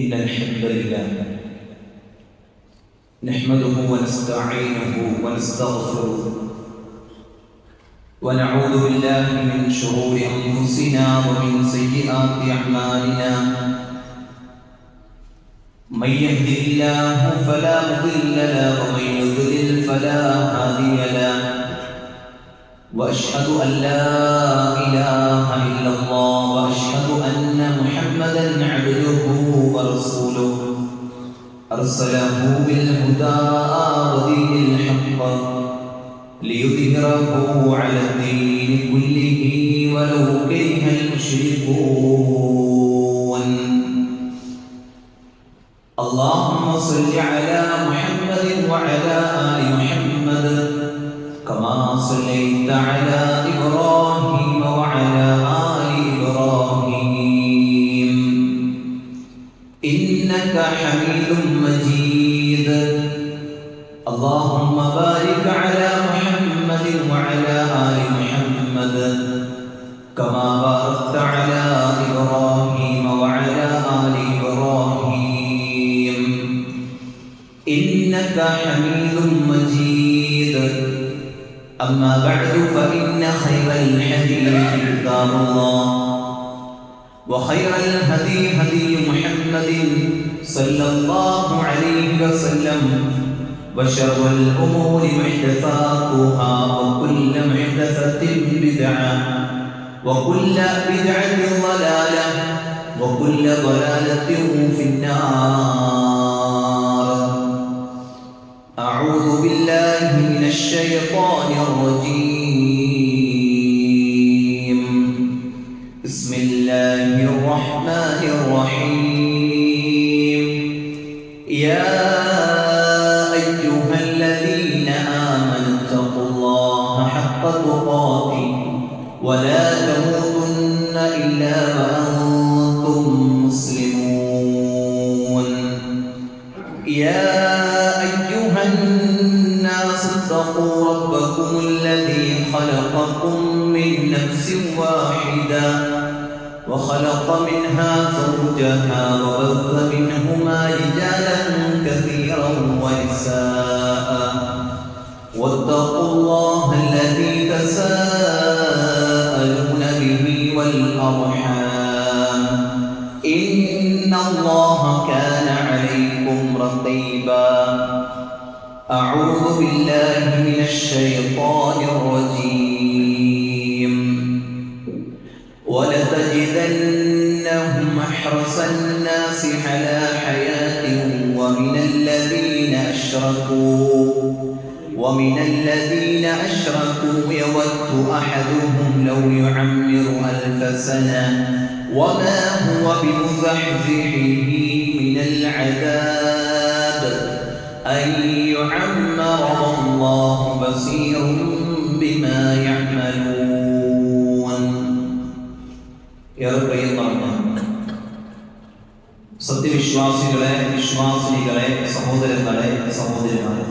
إن الحمد لله نحمده ونستعينه ونستغفره ونعوذ بالله من شرور أنفسنا ومن سيئات أعمالنا من يهده الله فلا مضل له ومن يضلل فلا هادي له وأشهد أن لا إله إلا الله وأشهد أن محمدًا عبده ورسوله أرسله بالهدى ودين الحق ليظهره على الدين كله ولو كره المشركون اللهم صل على محمد وعلى آل محمد كما صليت على إبراهيم وعلى آل إبراهيم إنك حميد مجيد اللهم بارك على محمد وعلى آل محمد كما باركت على إبراهيم وعلى آل إبراهيم إنك حميد مجيد أما بعد فإن خير الحديث كتاب الله وخير الهدي هدي محمد صلى الله عليه وسلم وشر الأمور محدثاتها وكل محدثة بدعة وكل بدعة ضلالة وكل ضلالة في النار. أعوذ بالله من الشيطان الرجيم. بسم الله الرحمن الرحيم. يا أيها الذين آمنوا اتقوا الله حق تقاته ولا تموتن إلا وأنتم مسلمون. يا أيها الناس اتقوا ربكم الذي خلقكم من نفس واحدة وخلق منها زوجها وبث منهما رجالا كثيرا ونساء واتقوا الله الذي تساءلون به والأرحام إن الله كان عليكم رقيبا. أعوذ بالله من الشيطان الرجيم. ولتجدنهم أحرص الناس على حياة ومن الذين أشركوا يود أحدهم لو يعمر 1000 سنة وما هو بمزحزحه من العذاب أن يعمر والله بصير بما يعملون. സത്യവിശ്വാസികളെ, വിശ്വാസിനികളെ, സഹോദരങ്ങളെ, സഹോദരിമാരെ,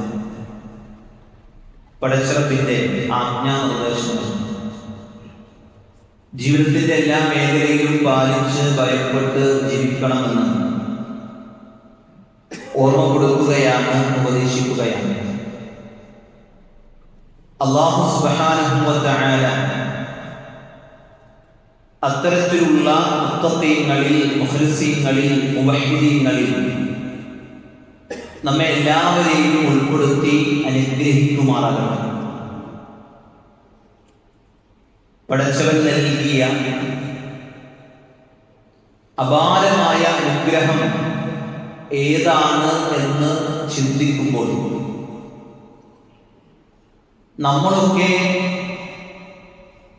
പടച്ചറപ്പിന്റെ ആജ്ഞാനിർദ്ദേശങ്ങൾ ജീവിതത്തിന്റെ എല്ലാ മേഖലയിലും പാലിച്ച് ഭയപ്പെട്ട് ജീവിക്കണമെന്ന് ഓർമ്മപ്പെടുത്തുകയാണ്, ഉപദേശിക്കുകയാണ്. അല്ലാഹു സുബ്ഹാനഹു വ തആല അത്തരത്തിലുള്ള മുത്തഖീങ്ങളിൽ, മുഖ്ലിസീങ്ങളിൽ, മുവഹ്ഹിദീങ്ങളിൽ നമ്മെ എല്ലാവരെയും ഉൾപ്പെടുത്തി അനുഗ്രഹിക്കുമാറാകണം. പടച്ചവൻ നൽകിയ അപാരമായ അനുഗ്രഹം ഏതാണ് എന്ന് ചിന്തിക്കുമ്പോൾ നമ്മളൊക്കെ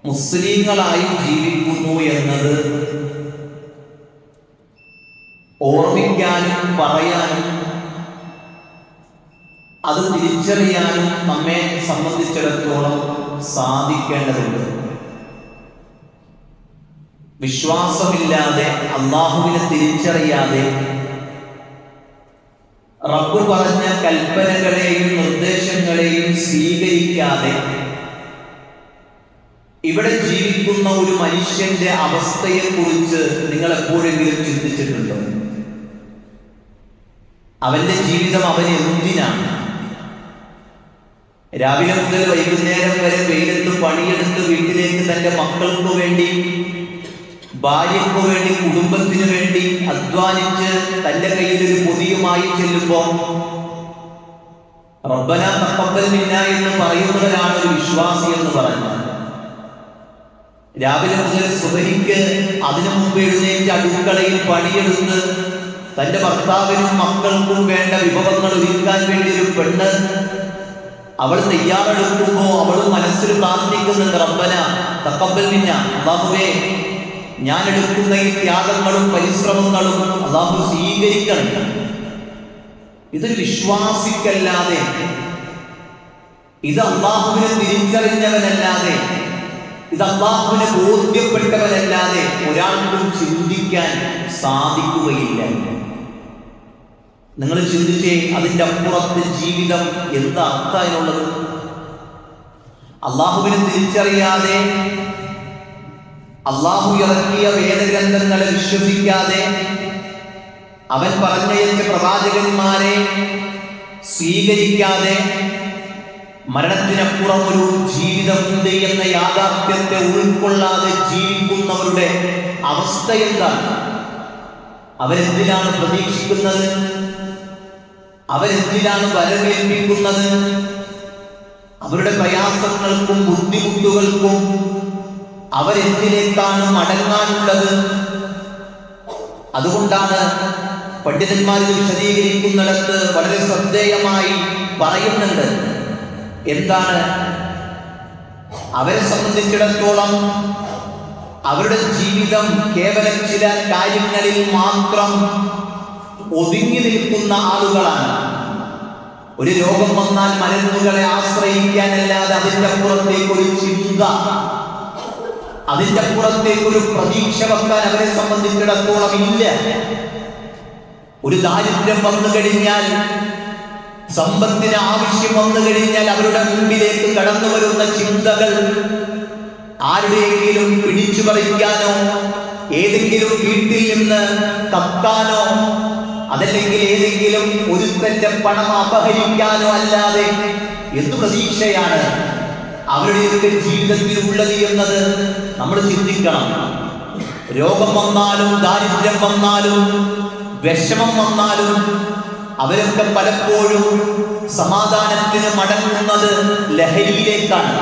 മുസ്ലിങ്ങളായി ജീവിക്കുന്നു എന്നത് ഓർമ്മിക്കാനും പറയാനും അത് തിരിച്ചറിയാനും നമ്മെ സംബന്ധിച്ചിടത്തോളം സാധിക്കേണ്ടതുണ്ട്. വിശ്വാസമില്ലാതെ, അല്ലാഹുവിനെ തിരിച്ചറിയാതെ, റബ്ബ് പറഞ്ഞ കൽപ്പനകളെയും നിർദ്ദേശങ്ങളെയും സ്വീകരിക്കാതെ ഇവിടെ ജീവിക്കുന്ന ഒരു മനുഷ്യന്റെ അവസ്ഥയെക്കുറിച്ച് നിങ്ങൾ എപ്പോഴെങ്കിലും ചിന്തിച്ചിട്ടുണ്ടോ? അവന്റെ ജീവിതം അവന് എന്തിനാണ്? രാവിലെ മുതൽ വൈകുന്നേരം വരെ വെയിലത്ത് പണിയെടുത്ത് വീട്ടിലേക്ക് തന്റെ മക്കൾക്ക് വേണ്ടി, ഭാര്യയ്ക്ക് വേണ്ടി, കുടുംബത്തിന് വേണ്ടി അധ്വാനിച്ച് തന്റെ കയ്യിൽ ഒരു പൊതിയുമായി ചെല്ലുമ്പോ റബ്ബന തഖബ്ബൽ മിന്നാ എന്ന് പറയുന്നവരാണ് ഒരു വിശ്വാസി എന്ന് പറഞ്ഞത്. രാവിലെ മുതൽ സുബഹിക്ക് അതിനു മുമ്പ് എഴുന്നേറ്റ് അടുക്കളയിൽ പണിയെടുത്ത് തന്റെ ഭർത്താവിനും മക്കൾക്കും വേണ്ട വിഭവങ്ങൾ ഒരുക്കാൻ വേണ്ടി ഒരു പെണ്ണ് അവൾ തയ്യാറെടുക്കുമ്പോ അവൾ മനസ്സിൽ പ്രാർത്ഥിക്കുന്നുണ്ട്, റബ്ബന തഖബ്ബൽ മിന്നാ, അല്ലാഹുവേ ഞാൻ എടുക്കുന്ന ഈ ത്യാഗങ്ങളും പരിശ്രമങ്ങളും അല്ലാഹു സ്വീകരിക്കണം. ഇത് വിശ്വാസിക്കല്ലാതെ, ഇത് അല്ലാഹുവിനെ തിരിച്ചറിഞ്ഞവനല്ലാതെ, ഇത് അല്ലാഹുവിനെ ബോധ്യപ്പെട്ടവനല്ലാതെ ഒരാൾക്കും ചിന്തിക്കാൻ സാധിക്കുകയില്ല. നിങ്ങൾ ചിന്തിച്ചേ, അതിൻ്റെ അപ്പുറത്ത് ജീവിതം എന്താ അർത്ഥമുള്ളത്? അല്ലാഹുവിനെ തിരിച്ചറിയാതെ, അല്ലാഹു ഇറക്കിയ വേദഗ്രന്ഥങ്ങളെ വിശ്വസിക്കാതെ, അവൻ പറഞ്ഞയച്ച പ്രവാചകന്മാരെ സ്വീകരിക്കാതെ, മരണത്തിനപ്പുറം ഒരു ജീവിതമുണ്ട് എന്ന യാഥാർത്ഥ്യത്തെ ഉൾക്കൊള്ളാതെ ജീവിക്കുന്നവരുടെ അവസ്ഥ എന്താണ്? അവരെന്തിനാണ് പ്രതീക്ഷിക്കുന്നത്? അവരെന്തിനാണ് വരവേൽപ്പിക്കുന്നത്? അവരുടെ പ്രയാസങ്ങൾക്കും ബുദ്ധിമുട്ടുകൾക്കും അവരെന്തിലേക്കാണ് മടങ്ങാനുള്ളത്? അതുകൊണ്ടാണ് പണ്ഡിതന്മാർ വിശദീകരിക്കുന്നിടത്ത് വളരെ ശ്രദ്ധേയമായി പറയുന്നുണ്ട്. എന്താണ്? അവരെ സംബന്ധിച്ചിടത്തോളം അവരുടെ ജീവിതം കേവലം ചില കാര്യങ്ങളിൽ മാത്രം ഒതുങ്ങി നിൽക്കുന്ന ആളുകളാണ്. ഒരു രോഗം വന്നാൽ മരുന്നുകളെ ആശ്രയിക്കാനല്ലാതെ അതിൻ്റെ അപ്പുറത്തേക്ക് ഒരു ചിന്ത, അതിൻ്റെ അപ്പുറത്തേക്ക് ഒരു പ്രതീക്ഷ വെക്കാൻ അവരെ സംബന്ധിച്ചിടത്തോളം ഇല്ല. ഒരു ദാരിദ്ര്യം വന്നു കഴിഞ്ഞാൽ, സമ്പത്തിന് ആവശ്യം വന്നു കഴിഞ്ഞാൽ അവരുടെ മുമ്പിലേക്ക് കടന്നു വരുന്ന ചിന്തകൾ ആരുടെയെങ്കിലും പിടിച്ചു പറിക്കാനോ, ഏതെങ്കിലും വീട്ടിൽ നിന്ന് കക്കാനോ, അതല്ലെങ്കിൽ ഏതെങ്കിലും ഒരുത്തന്റെ പണം അപഹരിക്കാനോ അല്ലാതെ എന്ത് പ്രതീക്ഷയാണ് അവരുടെയൊക്കെ ജീവിതത്തിൽ ഉള്ളത് എന്നത് നമ്മൾ ചിന്തിക്കണം. രോഗം വന്നാലും, ദാരിദ്ര്യം വന്നാലും, വിഷമം വന്നാലും അവരൊക്കെ പലപ്പോഴും സമാധാനത്തിന് മടങ്ങുന്നത് ലഹരിയിലേക്കാണ്.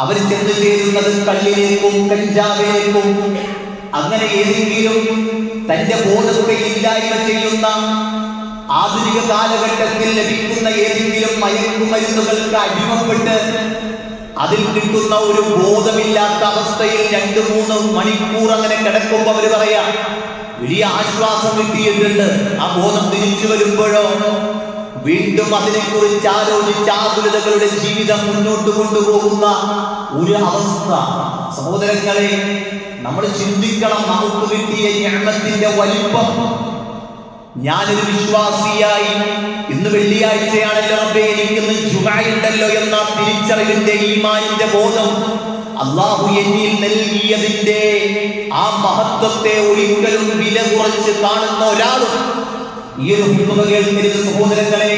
അവർ ചെന്ന് ചേരുന്നത് കള്ളിലേക്കും കഞ്ചാവിലേക്കും, അങ്ങനെ ഏതെങ്കിലും തന്റെ ബോധത്തെ ഇല്ലായ്മ ചെയ്യുന്ന ആധുനിക കാലഘട്ടത്തിൽ ലഭിക്കുന്ന ഏതെങ്കിലും മയക്കുമരുന്നുകൾക്ക് അടിമപ്പെട്ട് അതിൽ കിട്ടുന്ന ഒരു ബോധമില്ലാത്ത അവസ്ഥയിൽ 2-3 മണിക്കൂർ അങ്ങനെ കിടക്കുമ്പോൾ അവർ പറയാം, വലിയ ആശ്വാസം കിട്ടിയിട്ടുണ്ട്. ആ ബോധം തിരിച്ചു വരുമ്പോഴോ വീണ്ടും അതിനെക്കുറിച്ച് ആലോചിച്ച് ആകുലതകളുടെ ജീവിതം മുന്നോട്ട് കൊണ്ടുപോകുന്ന ഒരു അവസ്ഥ. സഹോദരങ്ങളെ, നമ്മൾ ചിന്തിക്കണം, നമുക്ക് കിട്ടിയ നിഅമത്തിന്റെ വലിപ്പം. ഞാനൊരു വിശ്വാസിയായി, ഇന്ന് വെള്ളിയാഴ്ചയാണല്ലോ റബ്ബേ, എനിക്കിന്ന് ജുമഅയുണ്ടല്ലോ എന്ന തിരിച്ചറിവിന്റെ, ഈമാനിന്റെ ബോധം അല്ലാഹു എന്നിൽ നൽകിയതിന്റെ ആ മഹത്വത്തെ ഒരിക്കലും വില കുറച്ച് കാണുന്ന ഒരാളും ഈ ഒരു ഹുതുബ കേൾക്കരുത്. സഹോദരങ്ങളെ,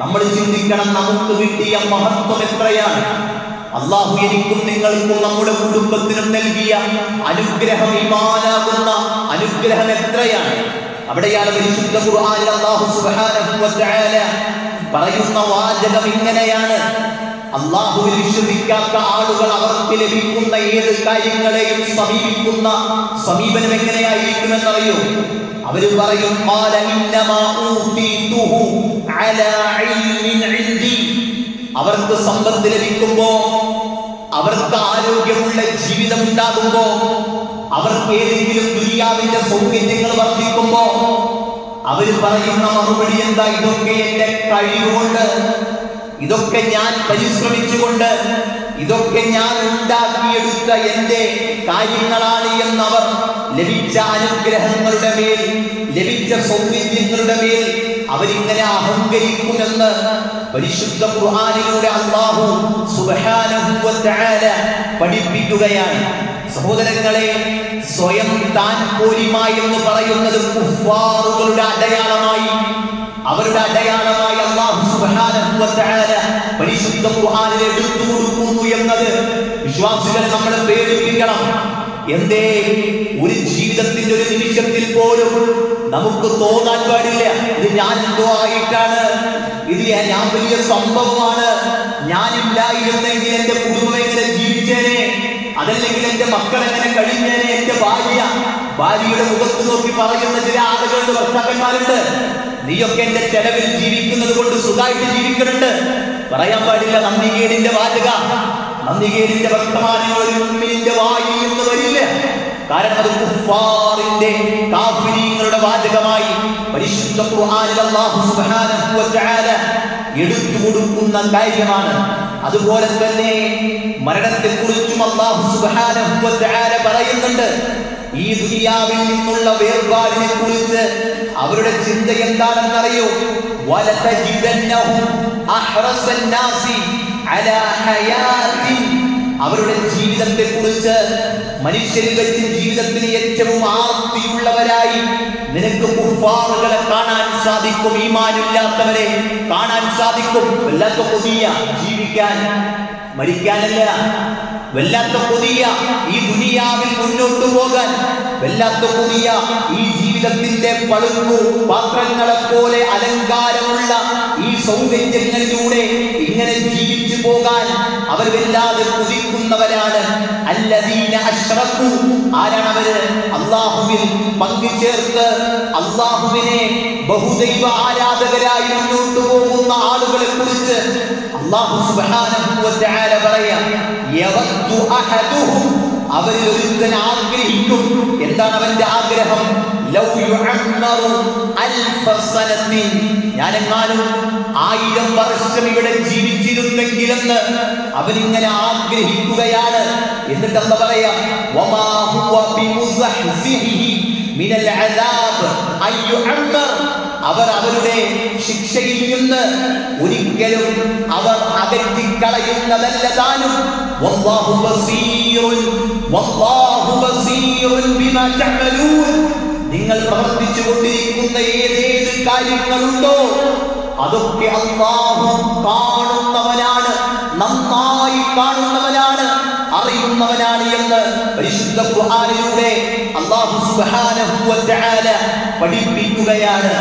നമ്മൾ ചിന്തിക്കണം, നമുക്ക് കിട്ടിയ മഹത്വം എത്രയാണ്. അല്ലാഹു എനിക്കും നിങ്ങൾക്കും നമ്മുടെ കുടുംബത്തിനും നൽകിയ അനുഗ്രഹം, ഈമാനാകുന്ന അനുഗ്രഹം എത്രയാണ്. അവിടെയാണ് പരിശുദ്ധ ഖുർആനിൽ അല്ലാഹു സുബ്ഹാനഹു വ തആല പറയുന്ന വാചകം ഇങ്ങനെയാണ്: അല്ലാഹുവിൽ വിശ്വസിക്കാത്ത ആളുകൾ അവർക്ക് ലഭിക്കുന്ന ഏത് കാര്യങ്ങളെയും സമീപിക്കുന്ന സമീപനം എങ്ങനെയായിരിക്കുമെന്നറിയോ? അവര് പറയും, ഖാല ഇന്നമാ ഊതീതുഹു അലാ ഇൽമിൻ ഇൻദി. അവർക്ക് സമ്പത്ത് ലഭിക്കുമ്പോ, അവർക്ക് ആരോഗ്യമുള്ള ജീവിതം ഉണ്ടാകുമ്പോ, അവർക്ക് ഏതെങ്കിലും ദുനിയാവിന്റെ സൗകര്യങ്ങൾ വർദ്ധിക്കുമ്പോ അവര് പറയുന്ന മറുപടി എന്താ? ഇതൊക്കെ എന്റെ കഴിവുകൊണ്ട്, ഇതൊക്കെ ഞാൻ പരിശ്രമിച്ചുകൊണ്ട്, ഇതൊക്കെ ഞാൻ ഉണ്ടാക്കിയെടുത്ത എന്റെ കാര്യങ്ങളാണ് എന്നവർ ലഭിച്ച അനുഗ്രഹങ്ങളുടെ മേൽ, ലഭിച്ച സൗകര്യങ്ങളുടെ മേൽ അവരിങ്ങനെ അഹങ്കരിക്കുമെന്ന് പരിശുദ്ധ ഖുർആനിലൂടെ അല്ലാഹു സുബ്ഹാനഹു വ തആല പഠിപ്പിക്കുകയാണ്. സഹോദരങ്ങളെ, സ്വയം താൻ പോരിമ എന്ന് പറയുന്നത് കുഫാറുകളുടെ അടയാളമായി അവരുടെ അടയാളമായി അല്ലാഹു സുബ്ഹാനഹു വ തആല പരിശുദ്ധ ഖുർആനിൽ എടുത്തു കൊടുക്കുന്നു എന്നത് വിശ്വാസികളെ നമ്മളെ പേടിപ്പിക്കണം. എന്തേ? ഒരു ജീവിതത്തിന്റെ ഒരു നിമിഷത്തിൽ പോലും നമുക്ക് തോന്നാൻ പാടില്ല ഇത് ഞാൻ എന്തോ ആയിട്ടാണ്, ഇത് ഞാൻ വലിയ സംഭവമാണ്, ഞാനില്ലായിരുന്നെങ്കിൽ എന്റെ കുടുംബം എങ്ങനെ ജീവിച്ചേനെ, അതല്ലെങ്കിൽ എന്റെ മക്കൾ എങ്ങനെ കഴിഞ്ഞേനെ, എന്റെ ഭാര്യയുടെ മുഖത്ത് നോക്കി പറയുന്ന ചില ആളുകളുണ്ട്, ഭർത്താക്കന്മാരുണ്ട്, നീയൊക്കെ എന്റെ ചെലവിൽ ജീവിക്കുന്നത് കൊണ്ട് സുഖമായിട്ട് ജീവിക്കുന്നുണ്ട്. പറയാൻ പാടില്ല. നന്ദികേടിന്റെ വാചക, നന്ദികേടിന്റെ വർത്തമാനങ്ങൾ ഒരു മുഅ്മിനിന്റെ വായിൽ നിന്ന് വരില്ല. കാരണം അത് കുഫാറിന്റെ കാഫിരീങ്ങളുടെ വാചകമായി പരിശുദ്ധ ഖുർആനിൽ അല്ലാഹു സുബ്ഹാനഹു വ തആല എടുത്തു കൊടുക്കുന്ന കാര്യമാണ്. അതുപോലെ തന്നെ മരണത്തെക്കുറിച്ചും അല്ലാഹു സുബ്ഹാനഹു വ തആല പറയുന്നുണ്ട്. ഈ ദുനിയാവിൽ നിന്നുള്ള വേർപാടിനെ കുറിച്ച് അവരുടെ ചിന്ത എന്താണെന്നറിയോ? വലതജിദന്നഹും അഹ്റസൻ നാസി അലാ ഹയാത്തിൻ. അവരുടെ ജീവിതത്തെ കുറിച്ച് മനുഷ്യരിൽ വെച്ച് ജീവിതത്തിന് ഏറ്റവും ആർത്തിയുള്ളവരായി നിനക്ക് കുഫാറുകളെ കാണാൻ സാധിക്കും, ഈമാനില്ലാത്തവരെ കാണാൻ സാധിക്കും. വല്ലാത്ത കൊതിയ ജീവിക്കാൻ, മരിക്കാനല്ല, വല്ലാത്ത കൊതിയ ഈ ദുനിയാവിൽ മുന്നോട്ടു പോകാൻ, വല്ലാത്ത കൊതിയ ഈ ജീവിതത്തിന്റെ പളുങ്കു പാത്രങ്ങളെ പോലെ അലങ്കാരമുള്ള ഈ സൗന്ദര്യങ്ങളിലൂടെ ഇങ്ങനെ ജീവിച്ചു പോകാൻ അവർ വല്ലാതെ കൊതിക്കുന്നവരാണ്. അല്ലദീന അശ്റകൂ, ആരാണ് അവര്? അല്ലാഹുവിൽ പങ്കു ചേർത്ത് അല്ലാഹുവിനെ ബഹുദൈവ ആരാധകരായി മുന്നോട്ടു പോകുന്ന ആളുകളെ കുറിച്ച് അല്ലാഹു സുബ്ഹാനഹു വ തആല പറയാം, യവദ്ദു അഹദുഹും, അവരിൽ ഒരുത്തൻ ആഗ്രഹിക്കും. എന്താണ് അവന്റെ ആഗ്രഹം? ലൗ യുഅമ്മറു അൽഫ സനത്തിൻ, ഞാനെങ്ങാനും 1000 വർഷം ഇവിടെ ജീവിച്ചിരുന്നെങ്കിലെന്ന് അവനിങ്ങനെ ആഗ്രഹിക്കുകയാണ്. എന്നിട്ട് എന്താ പറയാ? വമാ ഹുവ ബിമുസഹ്സിഹി മിനൽ അദാബ് അയ്യുഅമ്മർ, അവർ അവരുടെ ശിക്ഷയിൽ നിന്ന് ഒരിക്കലും അവർ അകറ്റിക്കളയുന്നതല്ല താനും. വല്ലാഹു ബസീറുൻ ബിമാ തഅമലൂൻ, നിങ്ങൾ പ്രവർത്തിച്ചു കൊണ്ടിരിക്കുന്ന ഏതേത് കാര്യങ്ങളുണ്ടോ അതൊക്കെ അല്ലാഹു കാണുന്നവനാണ്, നന്നായി കാണുന്നവനാണ്, അറിയുന്നവനാണ് എന്ന് പരിശുദ്ധ ഖുർആനിലൂടെ അല്ലാഹു സുബ്ഹാനഹു വ തആല പഠിപ്പിക്കുകയാണ്.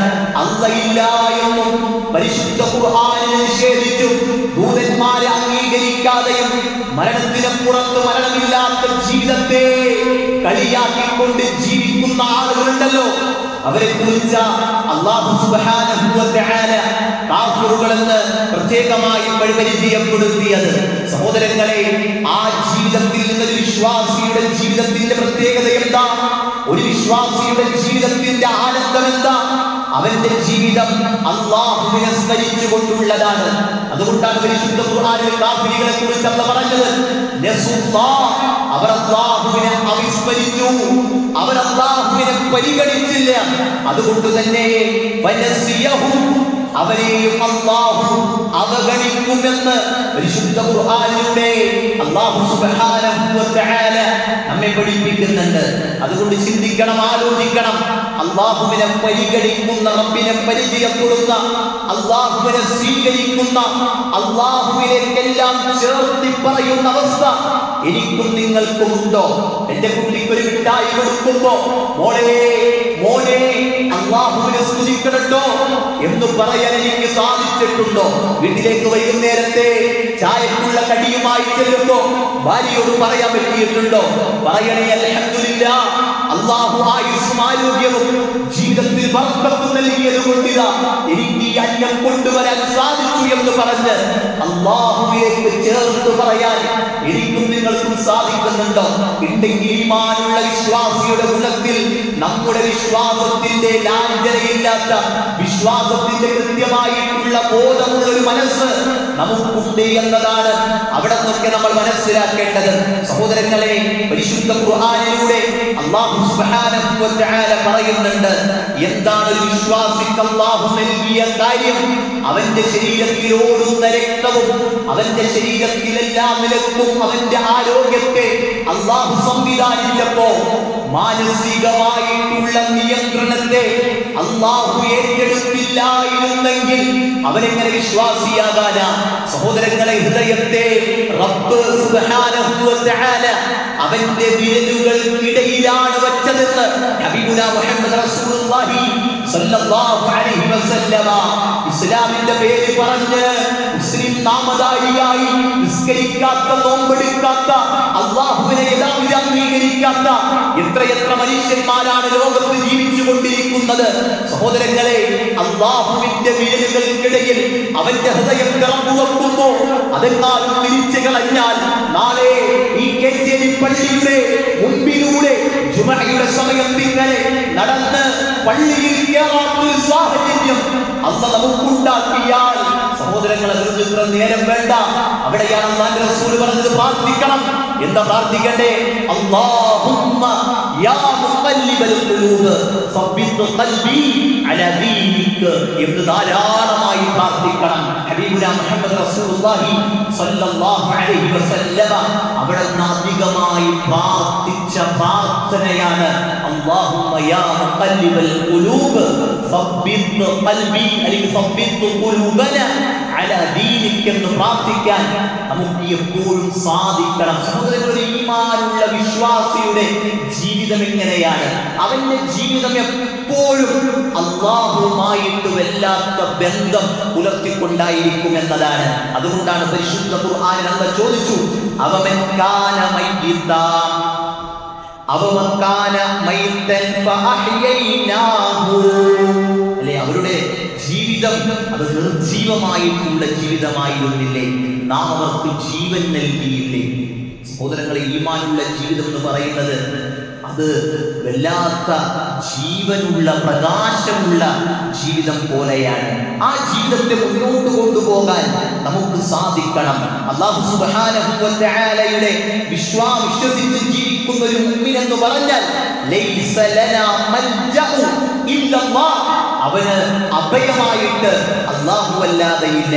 അല്ലാഹുവില്ല എന്നും പരിശുദ്ധ ഖുർആനിൽ നിഷേധിച്ചു ദൂതന്മാരെ അംഗീകരിക്കാതെയും മരണത്തിനപ്പുറത്ത് മരണമില്ലാത്ത ജീവിതത്തെ കളിയാക്കിക്കൊണ്ട് ജീവിക്കുന്ന ആളുകളുണ്ടല്ലോ, അവരെ കുറിച്ച് അല്ലാഹു സുബ്ഹാനഹു വ തആല കാഫിറുകളെന്ന് പ്രത്യേകമായി പരിചയപ്പെടുത്തിയത്. സഹോദരങ്ങളെ, ആ ജീവിതത്തിൽ നിന്നൊരു വിശ്വാസിയുടെ ജീവിതത്തിന്റെ പ്രത്യേകത എന്താ? ഒരു വിശ്വാസിയുടെ ജീവിതത്തിന്റെ ആനന്ദം എന്താ? അവന്റെ ജീവിതം അല്ലാഹുവിനെ സ്മരിച്ചുകൊണ്ടുള്ളതാണ്. അതുകൊണ്ടാണ് പരിശുദ്ധ ഖുർആനിൽ കാഫിറുകളെ കുറിച്ച് അല്ലാഹു പറഞ്ഞത്, നസുല്ലാഹ്, അവർ അല്ലാഹുവിനെ അവിസ്മരിച്ചു, അവർ അല്ലാഹുവിനെ പരിഗണിച്ചില്ല. അതുകൊണ്ട് തന്നെ വനസിയഹും, അവരെയും അല്ലാഹു അവഗണിക്കുമെന്ന് പരിശുദ്ധ ഖുർആനിലൂടെ അല്ലാഹു സുബ്ഹാനഹു വ തആല നമ്മെ പഠിപ്പിക്കുന്നുണ്ട്. അതുകൊണ്ട് ചിന്തിക്കണം, ആലോചിക്കണം. അല്ലാഹുവിനെ പരിഗണിക്കുന്ന, റബ്ബിനെ പരിചയപ്പെടുന്ന, അല്ലാഹുവിനെ സ്വീകരിക്കുന്ന, അല്ലാഹുവിലേക്കെല്ലാം ചേർത്തി പറയുന്ന അവസ്ഥ എനിക്കും നിങ്ങൾക്കും ഉണ്ടോ? എന്റെ കുട്ടിക്ക് ഒരു മിഠായി കൊടുക്കുമ്പോ മോളെ മോനെ അല്ലാഹുവിനെ സ്തുതിക്കണട്ടോ എന്ന് പറയാൻ എനിക്ക് സാധിച്ചിട്ടുണ്ടോ? വീട്ടിലേക്ക് വൈകുന്നേരത്തെ ചായക്കുള്ള കടിയുമായി ചെല്ലുമ്പോ ഭാര്യയോട് പറയാൻ പറ്റിയിട്ടുണ്ടോ? പറയണേ അൽഹംദുലില്ലാഹ്, അല്ലാഹു ആയുസ്സും ആരോഗ്യവും ജീവിതത്തിൽ ബർക്കത്ത് നൽകിയത് കൊണ്ടിതാ എനിക്ക് ഈ അന്നം കൊണ്ടുവരാൻ സാധിച്ചു എന്ന് പറഞ്ഞ് അല്ലാഹുവിലേക്ക് ചേർത്ത് പറയാൻ എനിക്കും നിങ്ങൾക്കും സാധിക്കുന്നുണ്ടോ? ഉണ്ടെങ്കിൽ ഈമാനുള്ള വിശ്വാസിയുടെ ഗുണത്തിൽ നമ്മുടെ വിശ്വാസത്തിന്റെ ലാഞ്ചനയില്ലാത്ത, വിശ്വാസത്തിന്റെ കൃത്യമായിട്ടുള്ള ബോധമുള്ള ഒരു മനസ്സ് നമുക്കുണ്ട് എന്നതാണ് അവിടെ നിന്നൊക്കെ നമ്മൾ മനസ്സിലാക്കേണ്ടത്. സഹോദരങ്ങളെ, പരിശുദ്ധ ഖുർആനിലൂടെ അല്ലാഹു സുബ്ഹാനഹു വ തആല പറയുന്നുണ്ട്, എന്താണ് ഒരു വിശ്വാസിക്ക് അല്ലാഹു നൽകിയ കാര്യം? അവന്റെ ശരീരത്തിൽ ഓടുന്ന രക്തവും അവന്റെ ശരീരത്തിലെല്ലാം നിലക്കും അവന്റെ ആരോഗ്യത്തെ അല്ലാഹു സംവിധാനിച്ചപ്പോ മാനസികമായിട്ടുള്ള നിയന്ത്രണത്തിൽ ജീവിതത്തെ അല്ലാഹു ഏറ്റെടുത്തില്ലായിരുന്നെങ്കിൽ അവനെങ്ങനെ വിശ്വാസിയാകാനാ? സഹോദരങ്ങളെ, ഹൃദയത്തെ റബ്ബ് സുബ്ഹാനഹു വ തആല അവന്റെ വിരലുകൾക്കിടയിലാണ് വെച്ചതെന്ന് ഹബീബുനാ മുഹമ്മദ് റസൂലുള്ളാഹി സ്വല്ലല്ലാഹു അലൈഹി വസല്ലമ ഇസ്ലാമിന്റെ പേര് പറഞ്ഞ് മുസ്ലിം നാമധാരിയായി നിസ്കരിക്കാത്ത, നോമ്പെടുക്കാത്ത, അല്ലാഹുവിനെ യഥാവിധി അംഗീകരിക്കാത്ത എത്രയെത്ര മനുഷ്യന്മാരാണ് ലോകത്ത് ജീവിച്ചു കൊണ്ടിരിക്കുന്നത്. സഹോദരങ്ങളെ, അല്ലാഹുവിന്റെ വിരലുകൾക്കിടയിൽ അവന്റെ ഹൃദയം തുറന്നു വെക്കുമ്പോൾ അതെങ്ങാനും തിരിച്ചു കളഞ്ഞാൽ നാളെ ഈ കേച്ചേരി പള്ളിയുടെ മുമ്പിലൂടെ ജുമഅയുടെ സമയത്ത് ഇങ്ങനെ നടന്ന് പള്ളിയിൽ കയറാത്തൊരു സാഹചര്യം അല്ലാഹ് നമുക്കുണ്ടാക്കിയാൽ സഹോദരങ്ങളെ, ഇത്ര നേരം വേണ്ട. അവിടെയാണ് അല്ലാഹുവിന്റെ റസൂൽ പറഞ്ഞത് പ്രാർത്ഥിക്കണം. എന്താ പ്രാർത്ഥിക്കണ്ടേ? അല്ലാഹുമ്മ യാ മുഖല്ലിബൽ ഖുലൂബ് സബ്ബിത് ഖൽബി അലാ ദീനിക എന്ന് ധാരാളമായി പ്രാർത്ഥിക്കണം. ഹബീബുനാ മുഹമ്മദ് റസൂലുള്ളാഹി സ്വല്ലല്ലാഹു അലൈഹി വസല്ലമ അവിടെ അധികമായി പ്രാർത്ഥിച്ച പ്രാർത്ഥനയാണ് അല്ലാഹുമ്മ യാ മുഖല്ലിബൽ ഖുലൂബ് സബ്ബിത് ഖൽബി അല്ലെങ്കിൽ സബ്ബിത് ഖുലൂബന അലാ ദീനിക എന്ന് പ്രാർത്ഥിക്കാൻ നമുക്ക് എപ്പോഴും സാധിക്കണം. സഹോദരങ്ങളുടെ, ഈമാനുള്ള വിശ്വാസിയുടെ ജീവിതം എങ്ങനെയാണ്? അവന്റെ ജീവിതം എപ്പോഴും അല്ലാഹുവുമായിട്ട് വല്ലാത്ത ബന്ധം പുലർത്തിക്കൊണ്ടായിരിക്കും എന്നതാണ്. അതുകൊണ്ടാണ് പരിശുദ്ധ ഖുർആനിൽ അല്ലാഹു ചോദിച്ചു, അവമൻ കാന മൈതൻ ഫഅഹ്യൈനാഹു. അല്ലേ, അവരുടെ ജീവിതം അത് നിർജീവമായിട്ടുള്ള ജീവിതമായിരുന്നില്ലേ? നാം അവർക്ക് ജീവൻ നൽകിയില്ലേ? സഹോദരങ്ങളെ, ഈമാനുള്ള ജീവിതം എന്ന് പറയുന്നത് അത് വല്ലാത്ത ജീവനുള്ള, പ്രകാശമുള്ള ജീവിതം പോലെയാണ്. ആ ജീവിതത്തെ മുന്നോട്ട് കൊണ്ടുപോകാൻ നമുക്ക് സാധിക്കണം. അല്ലാഹു സുബ്ഹാനഹു വ തആലയുടെ വിശ്വസിച്ച് ജീവിക്കുന്ന ഒരു മുഅ്മിൻ എന്ന് പറഞ്ഞാൽ ലൈസ ലനാ മൽജഉ ഇല്ലല്ലാഹ്. അവന് അഭയമായിട്ട് അല്ലാഹു അല്ലാതെയില്ല.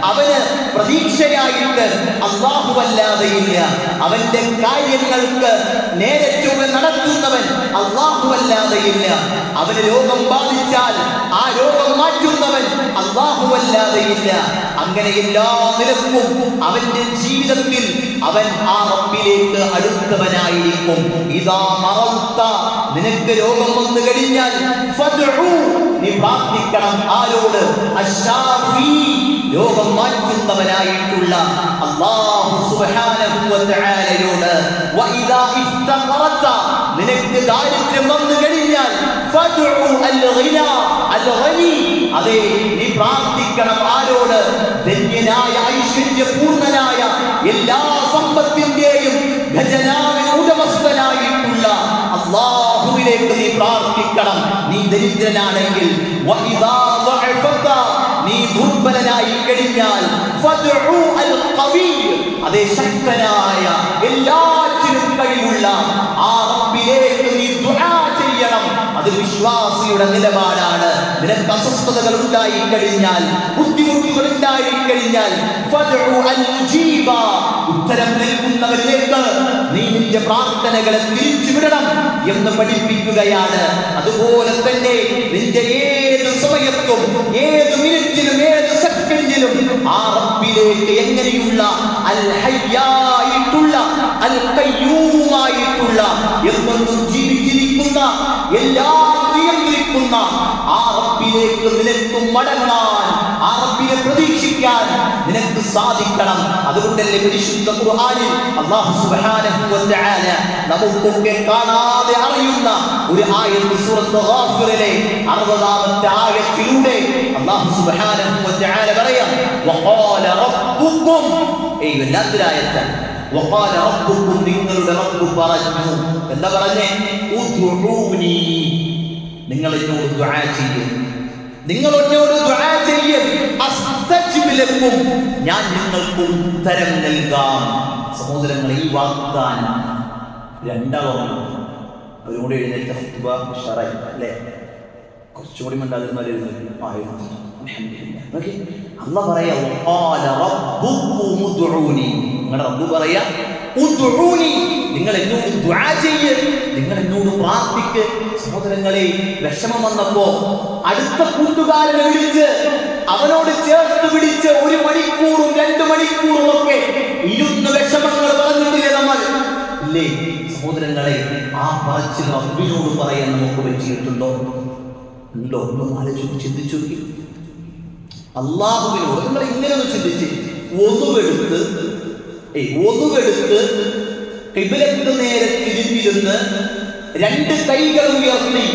അവന് പ്രതീക്ഷയായിട്ട് അല്ലാഹു അല്ലാതെയില്ല. അവന്റെ കാര്യങ്ങൾക്ക് നേരെ ചൊവ്വെ നടത്തുന്നവൻ അല്ലാഹു അല്ലാതെയില്ല. അവന് രോഗം ബാധിച്ചാൽ ആ രോഗം മാറ്റുന്നവൻ അല്ലാഹു അല്ലാതെയില്ല. അങ്ങനെ എല്ലാ നിലക്കും അവന്റെ ജീവിതത്തിൽ അവൻ ആ റബ്ബിലേക്ക് അടുത്തവനായിരിക്കും. ഇദാ മറത്ത, നിനക്ക് രോഗം വന്നു കഴിഞ്ഞാൽ ഫദ്ഉ, നീ പ്രാർത്ഥിക്കണം. ആരോട്? അശ്ശാഫി, രോഗം മാറ്റുന്നവനായിട്ടുള്ള അല്ലാഹു സുബ്ഹാനഹു വ തആലയോട്. വഇദാ ഇഫ്തഖറത, നിനക്ക് ദാരിദ്ര്യം വന്നു കഴിഞ്ഞാൽ ഫദ്ഉ അൽ-ഗിനാ, അൽ-ഗനി, അതെ, നീ പ്രാർത്ഥിക്കണം. ആരോട്? ധന്യനായ, ഐശ്വര്യപൂർണനായ, എല്ലാ സമ്പത്തിന്റെയും ഖജനാവിന് ഉടമസ്ഥനായിട്ടുള്ള അല്ലാഹുവിലേക്ക് നീ പ്രാർത്ഥിക്കണം. നീ ദരിദ്രനാണെങ്കിൽ വഇദാ ദഅഫത, നീ ദുർബലനായി കഴിഞ്ഞാൽ ഫദ്ഉ അൽ-ഖവി, അതേ ശക്തനായ, എല്ലാറ്റിനും കഴിവുള്ള ആ റബ്ബിലേക്ക് നീ ദുആ ചെയ്യണം. അത് വിശ്വാസിയുടെ നിലപാടാണ്. നിനക്ക് അസ്വസ്ഥതകൾ ഉണ്ടായി കഴിഞ്ഞാൽ, ബുദ്ധിമുട്ടുകൾ ഉണ്ടായി കഴിഞ്ഞാൽ ഫദ്ഉ അൽ-മുജീബ, ഉത്തരം നൽകുന്നവരിലേക്ക് നീ നിന്റെ പ്രാർത്ഥനകളെ തിരിച്ചുവിടണം എന്ന് പഠിപ്പിക്കുകയാണ്. അതുപോലെ തന്നെ നിന്റെ ഏത് സമയത്തും, ഏത് മിനിറ്റിലും, ഏത് സെക്കൻഡിലും ആ റബ്ബിലേക്ക് എങ്ങനെയുള്ള അൽ ഹയ്യായിട്ടുള്ള, അൽ ഖയ്യൂമായിട്ടുള്ള, എന്നും ജീവിച്ചിരിക്കുന്ന, എല്ലാം നിയന്ത്രിക്കുന്ന ആ റബ്ബിലേക്ക് നിനക്ക് മടങ്ങാൻ, ആ റബ്ബിനെ പ്രതീക്ഷിക്കാൻ നിനക്ക് സാധിക്കണം. അതുകൊണ്ടല്ലേ പരിശുദ്ധ ഖുർആനിൽ അല്ലാഹു സുബ്ഹാനഹു വ തആല നമുക്കൊക്കെ കാണാതെ അറിയുന്ന ഒരു ആയത്ത് സൂറത്ത് ഗാഫിറിലെ 60-ാമത്തെ ആയത്തിലൂടെ അല്ലാഹു സുബ്ഹാനഹു വ തആല പറയാം, വഖാല റബ്ബുക്കും, വല്ലാത്തൊരായത്താണ്. വഖാല റബ്ബുക്കും, നിങ്ങളുടെ റബ്ബ് പറഞ്ഞു. എന്താ പറഞ്ഞേ? ഉദ്ഉനി, നിങ്ങൾ എന്നോട് ദുആ ചെയ്യും, നിങ്ങൾ എന്നോട് ദുആ ചെയ്യും, അസ്തജിബ് ലക്കും, ഞാൻ നിങ്ങൾക്ക് ഉത്തരം നൽകാം. സഹോദരങ്ങളെ, ഈ വാഗ്ദാനം രണ്ടാളാണ്. അവരോട് എഴുന്നേറ്റ ഖുത്ബ ഷറൈ, അല്ലേ? കുറച്ചുകൂടി മണ്ടാതിരുന്നവർ എഴുന്നേറ്റ് അല്ലാഹ് പറയാ, വഖാല റബ്ബുക്കും ഉദ്ഉനി, നിങ്ങളുടെ റബ്ബ് പറയാ ഉദ്ഉനി, നിങ്ങൾ എന്നോട് ദുആ ചെയ്യ്, നിങ്ങൾ എന്നോട് പ്രാർത്ഥിക്ക്. സഹോദരങ്ങളെ, വിഷമം വന്നപ്പോ അടുത്ത കൂട്ടുകാരനെ വിളിച്ച് അവനോട് ചേർത്ത് പിടിച്ച് 1 മണിക്കൂറും 2 മണിക്കൂറും ഒക്കെ ഇരുന്ന് വിഷമങ്ങൾ പറഞ്ഞിട്ടില്ലേ നമ്മൾ? ഇല്ലേ സഹോദരങ്ങളെ? ആ പറച്ചിൽ റബ്ബിനോട് പറയാൻ നമുക്ക് പറ്റിയിട്ടുണ്ടോ? ഉണ്ടോ? ഒന്ന് ആലോചിച്ച് ചിന്തിച്ചു. അള്ളാഹുവിനോട് നിങ്ങൾ ഇങ്ങനെ ഒന്ന് ചിന്തിച്ച്, ഒന്നുവെടുത്ത് ഖിബ്ലക്ക് നേരെ തിരിഞ്ഞിരുന്ന് 2 കൈകൾ ഉയർത്തി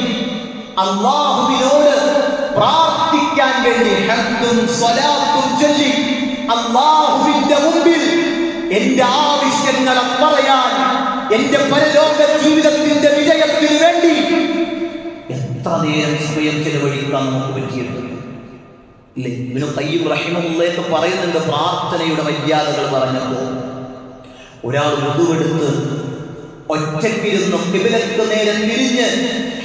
അള്ളാഹുവിനോട് പ്രാർത്ഥിക്കാൻ വേണ്ടി ഹംദും സ്വലാത്തും ചൊല്ലി അള്ളാഹുവിന്റെ മുമ്പിൽ എന്റെ ആവശ്യങ്ങളെ പറയാൻ, എന്റെ പരലോക ജീവിതത്തിന്റെ വിജയത്തിന് വേണ്ടി എത്ര നേരം സമയം ചെലവഴിക്കാൻ നമുക്ക് പറ്റിയിട്ടുണ്ട്? ഇല്ലേ? ഇബ്നു ഖയ്യിം റഹിമഹുല്ലാഹ് പറയുന്നുണ്ട്, പ്രാർത്ഥനയുടെ മര്യാദകൾ പറഞ്ഞപ്പോൾ ഒരാൾ വുദുവെടുത്ത് ഒറ്റയ്ക്കിരുന്ന് ഖിബ്ലക്ക് നേരെ തിരിഞ്ഞ്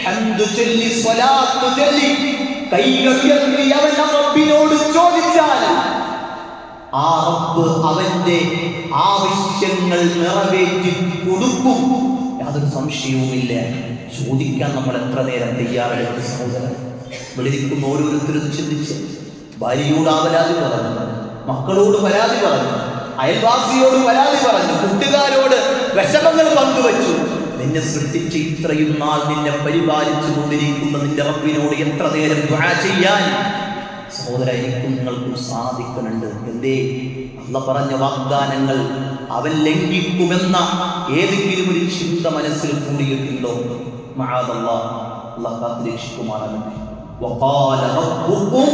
ഹംദ് ചൊല്ലി സ്വലാത്ത് ചൊല്ലി കൈകൾ ഉയർത്തി അവൻ റബ്ബിനോട് ചോദിച്ചാൽ ആ റബ്ബ് അവന്റെ ആവശ്യങ്ങൾ നിറവേറ്റി കൊടുക്കും, യാതൊരു സംശയവുമില്ല. ചോദിക്കാൻ നമ്മൾ എത്ര നേരം തയ്യാറെടുത്ത് സഹോദരൻ? വിളിക്കുന്ന ഓരോരുത്തരും ചിന്തിച്ച്, ഭാര്യയോട് പരാതി പറഞ്ഞു, മക്കളോട് പരാതി പറഞ്ഞു, അയൽവാസിയോട് പരാതി പറഞ്ഞു, കൂട്ടുകാരോട് വിഷമങ്ങൾ പങ്കുവച്ചു. നിന്നെ സൃഷ്ടിച്ച് ഇത്രയും നാൾ നിന്നെ പരിപാലിച്ചു കൊണ്ടിരിക്കുന്ന നിന്റെ റബ്ബിനോട് എത്ര നേരം ദുആ ചെയ്യാൻ സഹോദര എനിക്കും നിങ്ങൾക്കും സാധിക്കുന്നുണ്ട്? എന്തേ? അല്ലാഹ് പറഞ്ഞ വാഗ്ദാനങ്ങൾ അവൻ ലംഘിക്കുമെന്ന ഏതെങ്കിലും ഒരു ചിന്ത മനസ്സിൽ കൂടിയിട്ടുണ്ടോ? മഅദല്ലാഹ്, അല്ലാഹ് കാത്തുരക്ഷിക്കുമാറാകട്ടെ. വഖാല റബ്ബുക്കും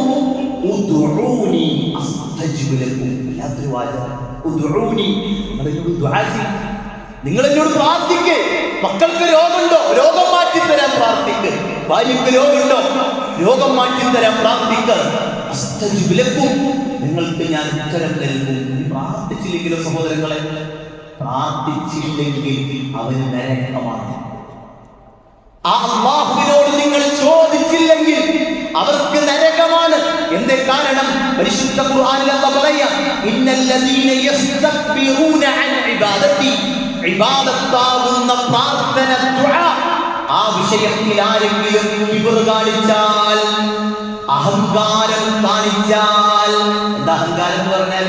ഉദ്ഉനി അസ്തജിബ് ലക്കും. നിങ്ങൾ എന്നോട് പ്രാർത്ഥിക്ക്. മക്കൾക്ക് രോഗമുണ്ടോ? രോഗം മാറ്റിത്തരാൻ പ്രാർത്ഥിക്ക്. ഭാര്യയ്ക്ക് രോഗമുണ്ടോ? രോഗം മാറ്റിത്തരാൻ പ്രാർത്ഥിക്ക്. അസ്തജിബ് ലക്കും, നിങ്ങൾക്ക് ഞാൻ ഉത്തരം നൽകും. പ്രാർത്ഥിച്ചില്ലെങ്കിലോ സഹോദരങ്ങളെ? പ്രാർത്ഥിച്ചില്ലെങ്കിൽ അവന് നരകമാണ്. ആ അല്ലാഹുവിനോട് നിങ്ങൾ ചോദിച്ചില്ലെങ്കിൽ അവർക്ക് നരകമാണ്. എന്തേ കാരണം? പരിശുദ്ധ ഖുർആനിൽ അല്ലാഹ് പറയാ, ഇന്നല്ലദീന യസ്തക്ബിറൂന അൻ ഇബാദതി, ഇബാദത്താകുന്ന പ്രാർത്ഥന ദുആ, ആ വിഷയത്തിൽ ആരെങ്കിലും കിബർ കാണിച്ചാൽ, അഹങ്കാരം കാണിച്ചാൽ, എന്താ അഹങ്കാരം എന്ന് പറഞ്ഞാൽ?